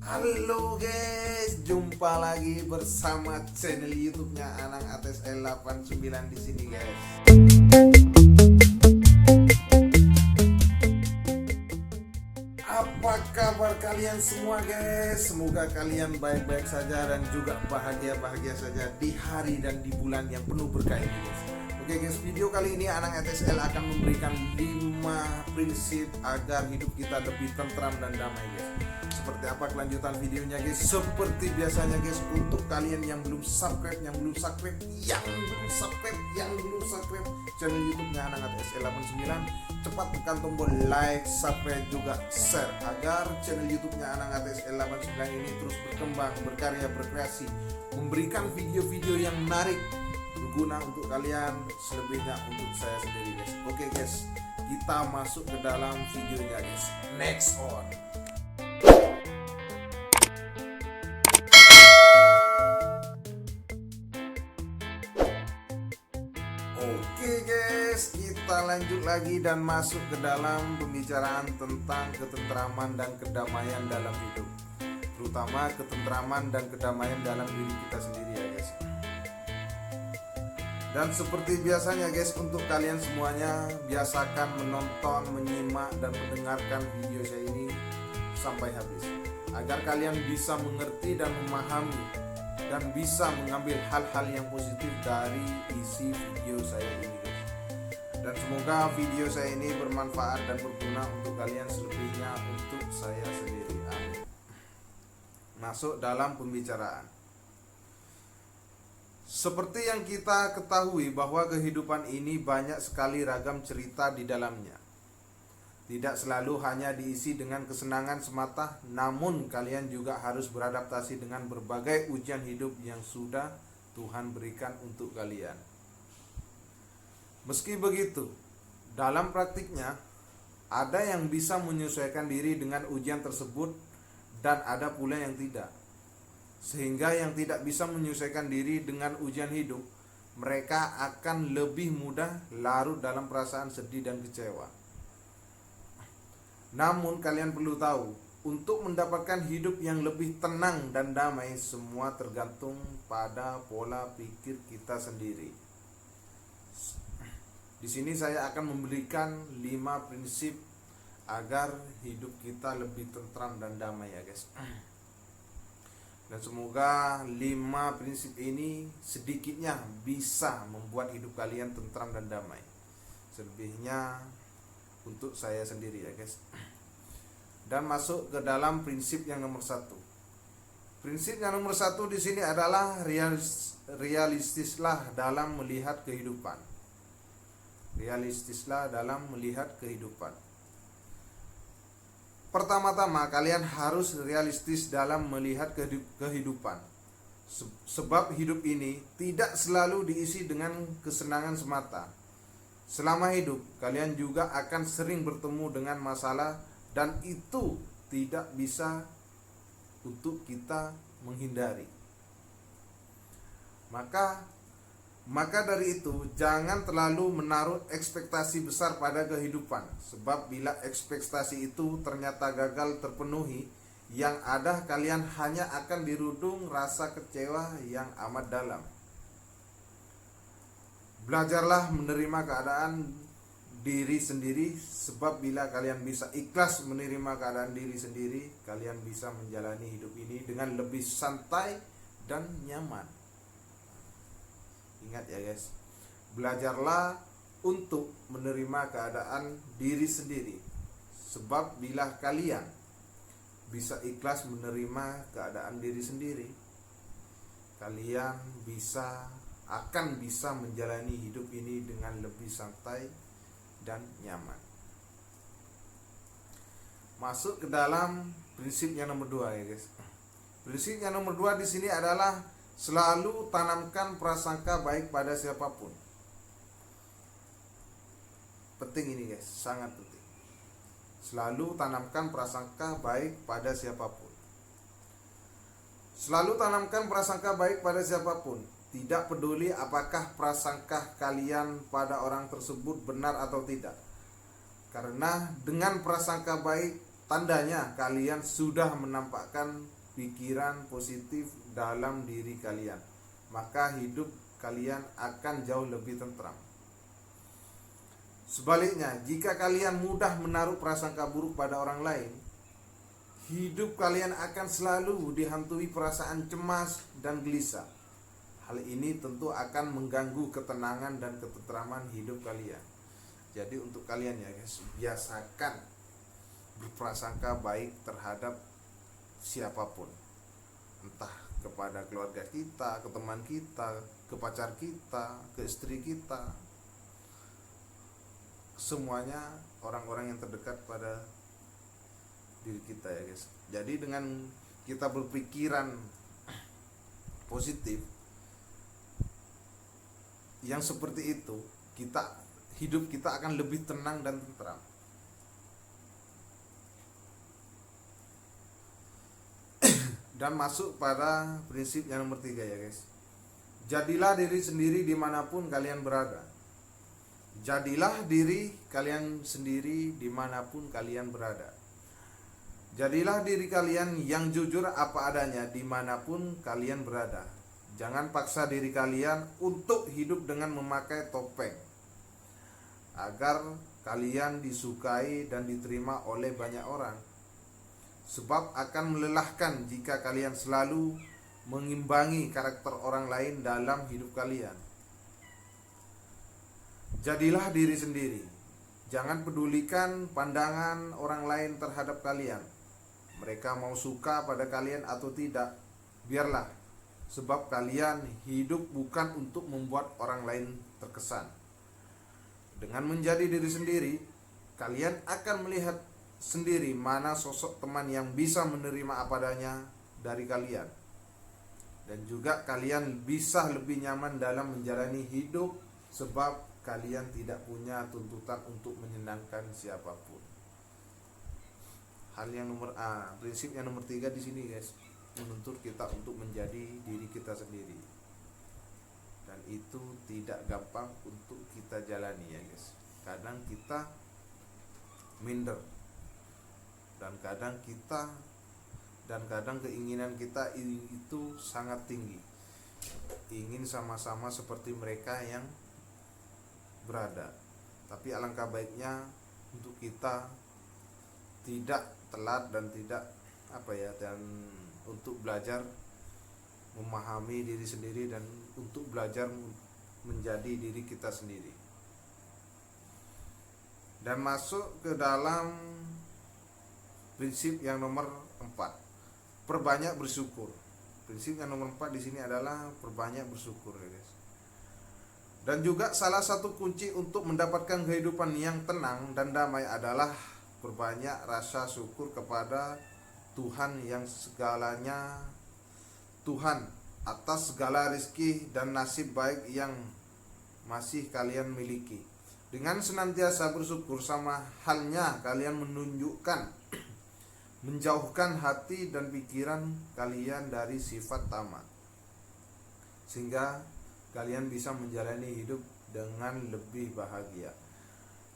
Halo guys, jumpa lagi bersama channel YouTube-nya Anang Ates L89 di sini guys. Apa kabar kalian semua guys? Semoga kalian baik-baik saja dan juga bahagia-bahagia saja di hari dan di bulan yang penuh berkah ini guys. Oke guys, video kali ini Anang ATSL akan memberikan 5 prinsip agar hidup kita lebih tentram dan damai guys. Seperti apa kelanjutan videonya guys? Seperti biasanya guys, untuk kalian yang belum subscribe channel YouTube-nya Anang ATSL 89, cepat tekan tombol like, subscribe juga share agar channel YouTube-nya Anang ATSL 89 ini terus berkembang, berkarya, berkreasi, memberikan video-video yang menarik, berguna untuk kalian, selebihnya untuk saya sendiri guys. Oke guys, kita masuk ke dalam videonya guys. Next on. Oke guys, kita lanjut lagi dan masuk ke dalam pembicaraan tentang ketentraman dan kedamaian dalam hidup, terutama ketentraman dan kedamaian dalam diri kita sendiri ya guys. Dan seperti biasanya guys, untuk kalian semuanya, biasakan menonton, menyimak, dan mendengarkan video saya ini sampai habis, agar kalian bisa mengerti dan memahami dan bisa mengambil hal-hal yang positif dari isi video saya ini guys. Dan semoga video saya ini bermanfaat dan berguna untuk kalian, selebihnya untuk saya sendiri. Amin. Masuk dalam pembicaraan. Seperti yang kita ketahui bahwa kehidupan ini banyak sekali ragam cerita di dalamnya. Tidak selalu hanya diisi dengan kesenangan semata, namun kalian juga harus beradaptasi dengan berbagai ujian hidup yang sudah Tuhan berikan untuk kalian. Meski begitu, dalam praktiknya ada yang bisa menyesuaikan diri dengan ujian tersebut dan ada pula yang tidak. Sehingga yang tidak bisa menyesuaikan diri dengan ujian hidup, mereka akan lebih mudah larut dalam perasaan sedih dan kecewa. Namun kalian perlu tahu, untuk mendapatkan hidup yang lebih tenang dan damai, semua tergantung pada pola pikir kita sendiri. Di sini saya akan memberikan 5 prinsip agar hidup kita lebih tentram dan damai ya guys. Dan semoga 5 prinsip ini sedikitnya bisa membuat hidup kalian tentram dan damai. Selebihnya untuk saya sendiri ya guys. Dan masuk ke dalam prinsip yang nomor 1. Prinsip yang nomor 1 di sini adalah realistislah dalam melihat kehidupan. Realistislah dalam melihat kehidupan. Pertama-tama kalian harus realistis dalam melihat kehidupan. Sebab hidup ini tidak selalu diisi dengan kesenangan semata. Selama hidup, kalian juga akan sering bertemu dengan masalah, dan itu tidak bisa untuk kita menghindari. Maka dari itu, jangan terlalu menaruh ekspektasi besar pada kehidupan. Sebab bila ekspektasi itu ternyata gagal terpenuhi, yang ada kalian hanya akan dirudung rasa kecewa yang amat dalam. Belajarlah menerima keadaan diri sendiri, sebab bila kalian bisa ikhlas menerima keadaan diri sendiri, kalian bisa menjalani hidup ini dengan lebih santai dan nyaman. Ingat ya guys, belajarlah untuk menerima keadaan diri sendiri, sebab bila kalian bisa ikhlas menerima keadaan diri sendiri, kalian akan bisa menjalani hidup ini dengan lebih santai dan nyaman. Masuk ke dalam prinsip yang nomor 2 ya guys. Prinsip yang nomor 2 di sini adalah selalu tanamkan prasangka baik pada siapapun. Penting ini guys, sangat penting. Selalu tanamkan prasangka baik pada siapapun. Selalu tanamkan prasangka baik pada siapapun. Tidak peduli apakah prasangka kalian pada orang tersebut benar atau tidak. Karena dengan prasangka baik tandanya kalian sudah menampakkan pikiran positif dalam diri kalian, maka hidup kalian akan jauh lebih tentram. Sebaliknya, jika kalian mudah menaruh prasangka buruk pada orang lain, hidup kalian akan selalu dihantui perasaan cemas dan gelisah. Hal ini tentu akan mengganggu ketenangan dan ketentraman hidup kalian. Jadi untuk kalian ya guys, biasakan berprasangka baik terhadap siapapun, entah kepada keluarga kita, ke teman kita, ke pacar kita, ke istri kita, semuanya orang-orang yang terdekat pada diri kita ya guys. Jadi dengan kita berpikiran positif yang seperti itu, hidup kita akan lebih tenang dan tentram. Dan masuk pada prinsip yang nomor 3 ya guys. Jadilah diri sendiri dimanapun kalian berada. Jadilah diri kalian sendiri dimanapun kalian berada. Jadilah diri kalian yang jujur apa adanya dimanapun kalian berada. Jangan paksa diri kalian untuk hidup dengan memakai topeng, agar kalian disukai dan diterima oleh banyak orang. Sebab akan melelahkan jika kalian selalu mengimbangi karakter orang lain dalam hidup kalian. Jadilah diri sendiri. Jangan pedulikan pandangan orang lain terhadap kalian. Mereka mau suka pada kalian atau tidak, biarlah. Sebab kalian hidup bukan untuk membuat orang lain terkesan. Dengan menjadi diri sendiri, kalian akan melihat sendiri mana sosok teman yang bisa menerima apa adanya dari kalian. Dan juga kalian bisa lebih nyaman dalam menjalani hidup, sebab kalian tidak punya tuntutan untuk menyenangkan siapapun. Prinsip yang nomor 3 di sini guys, menuntut kita untuk menjadi diri kita sendiri. Dan itu tidak gampang untuk kita jalani ya guys. Kadang kita minder, dan kadang keinginan kita itu sangat tinggi, ingin sama-sama seperti mereka yang berada. Tapi alangkah baiknya untuk kita tidak telat dan dan untuk belajar memahami diri sendiri dan untuk belajar menjadi diri kita sendiri. Dan masuk ke dalam prinsip yang nomor 4, perbanyak bersyukur. Prinsip yang nomor 4 di sini adalah perbanyak bersyukur ya guys. Dan juga salah satu kunci untuk mendapatkan kehidupan yang tenang dan damai adalah perbanyak rasa syukur kepada Tuhan yang segalanya, Tuhan atas segala rezeki dan nasib baik yang masih kalian miliki. Dengan senantiasa bersyukur, sama halnya kalian menjauhkan hati dan pikiran kalian dari sifat tamak, sehingga kalian bisa menjalani hidup dengan lebih bahagia.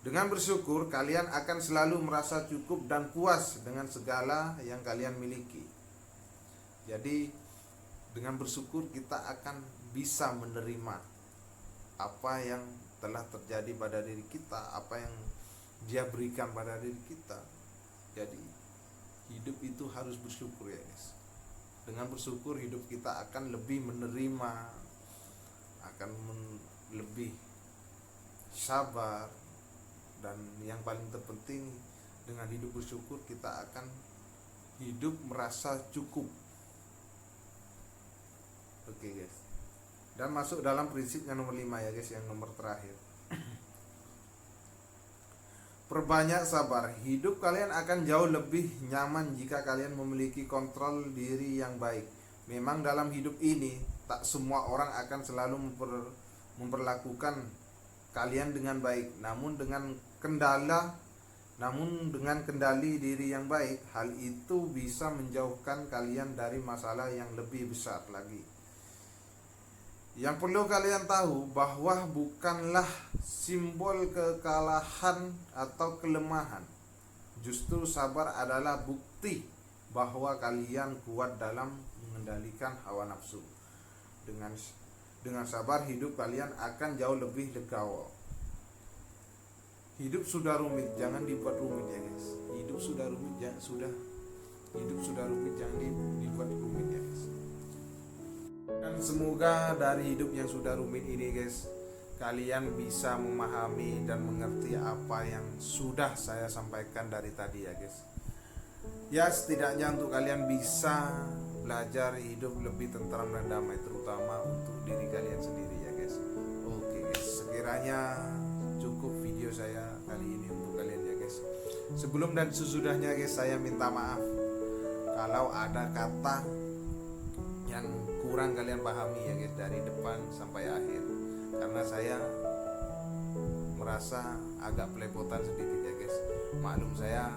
Dengan bersyukur, kalian akan selalu merasa cukup dan puas dengan segala yang kalian miliki. Jadi dengan bersyukur kita akan bisa menerima apa yang telah terjadi pada diri kita, apa yang Dia berikan pada diri kita. Jadi hidup itu harus bersyukur ya guys. Dengan bersyukur hidup kita akan lebih menerima, lebih sabar, dan yang paling terpenting dengan hidup bersyukur kita akan hidup merasa cukup. Oke guys. Dan masuk dalam prinsip yang nomor 5 ya guys, yang nomor terakhir. Perbanyak sabar. Hidup kalian akan jauh lebih nyaman jika kalian memiliki kontrol diri yang baik. Memang dalam hidup ini tak semua orang akan selalu memperlakukan kalian dengan baik, namun dengan kendali diri yang baik, hal itu bisa menjauhkan kalian dari masalah yang lebih besar lagi. Yang perlu kalian tahu bahwa bukanlah simbol kekalahan atau kelemahan Justru sabar adalah bukti bahwa kalian kuat dalam mengendalikan hawa nafsu. Dengan sabar hidup kalian akan jauh lebih legawa. Hidup sudah rumit, jangan dibuat rumit ya guys. Hidup sudah rumit, jangan dibuat rumit ya guys. Dan semoga dari hidup yang sudah rumit ini guys, kalian bisa memahami dan mengerti apa yang sudah saya sampaikan dari tadi ya guys. Ya setidaknya untuk kalian bisa belajar hidup lebih tentram dan damai, terutama untuk diri kalian sendiri ya guys. Oke guys, sekiranya cukup video saya kali ini untuk kalian ya guys. Sebelum dan sesudahnya guys, saya minta maaf kalau ada kata yang kurang kalian pahami ya guys, dari depan sampai akhir, karena saya merasa agak pelepotan sedikit ya guys. Maklum saya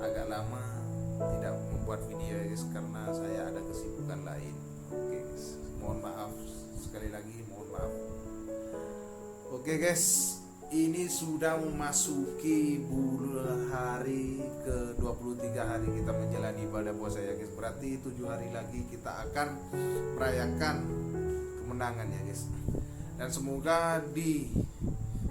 agak lama tidak membuat video ya guys, karena saya ada kesibukan lain. Oke guys, mohon maaf sekali lagi, mohon maaf. Oke guys, ini sudah memasuki hari ke-23 hari kita menjalani ibadah puasa ya guys. Berarti 7 hari lagi kita akan merayakan kemenangan ya guys. Dan semoga di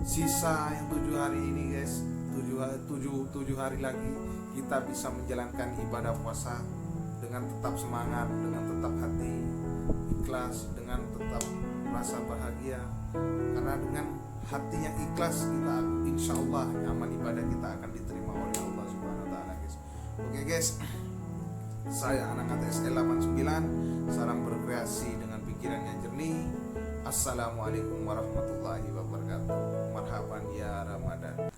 sisa yang 7 hari ini guys, 7 hari lagi kita bisa menjalankan ibadah puasa dengan tetap semangat, dengan tetap hati ikhlas, dengan tetap rasa bahagia. Karena dengan hati yang ikhlas kita, insya Allah amal ibadah kita akan diterima oleh Allah Subhanahu Wa Taala guys. Oke guys, saya anak ATSL 89, salam berkreasi dengan pikiran yang jernih. Assalamualaikum warahmatullahi wabarakatuh. Marhaban ya Ramadan.